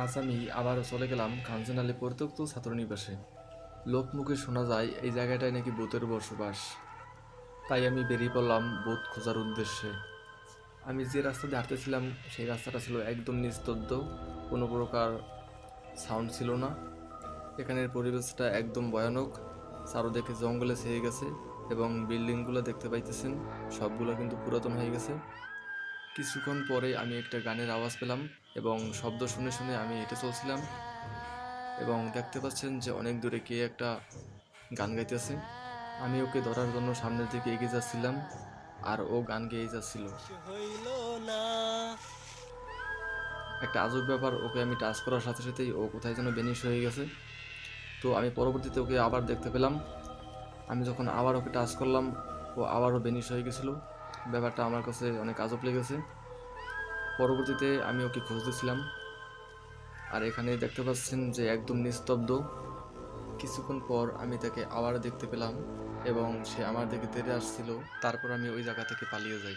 আজ আমি আবারও চলে গেলাম কাঞ্চন আলী পরিত্যক্ত ছাত্রনিবাসে। লোকমুখে শোনা যায় এই জায়গাটায় নাকি ভূতের বসবাস। তাই আমি বেরিয়ে পড়লাম ভূত খোঁজার উদ্দেশ্যে। আমি যে রাস্তা দিয়ে হাঁটতেছিলাম সেই রাস্তাটা ছিল একদম নিস্তব্ধ, কোনো প্রকার সাউন্ড ছিল না। এখানের পরিবেশটা একদম ভয়ানক, চারদিকে জঙ্গলে ছেয়ে গেছে এবং বিল্ডিংগুলো দেখতে পাইতেছেন সবগুলো কিন্তু পুরাতন হয়ে গেছে। কিছুক্ষণ পরে আমি একটা গানের আওয়াজ পেলাম এবং শব্দ শুনে শুনে আমি হেঁটে চলছিলাম এবং দেখতে পাচ্ছেন যে অনেক দূরে কে একটা গান গাইতেছে। আমি ওকে ধরার জন্য সামনের দিকে এগিয়ে যাচ্ছিলাম আর ও গান গেয়ে যাচ্ছিল। একটা আজব ব্যাপার, ওকে আমি টাচ করার সাথে সাথেই ও কোথায় যেন বেনিশ হয়ে গেছে। তো আমি পরবর্তীতে ওকে আবার দেখতে পেলাম। আমি যখন আবার ওকে টাচ করলাম ও আবারও বেনিশ হয়ে গেছিলো। ব্যাপারটা আমার কাছে অনেক আজব লেগেছে। পরবর্তীতে আমি ওকে খুঁজতেছিলাম আর এখানে দেখতে পাচ্ছেন যে একদম নিস্তব্ধ। কিছুক্ষণ পর আমি তাকে আবার দেখতে পেলাম এবং সে আমার দিকে তেড়ে আসছিল। তারপর আমি ওই জায়গা থেকে পালিয়ে যাই।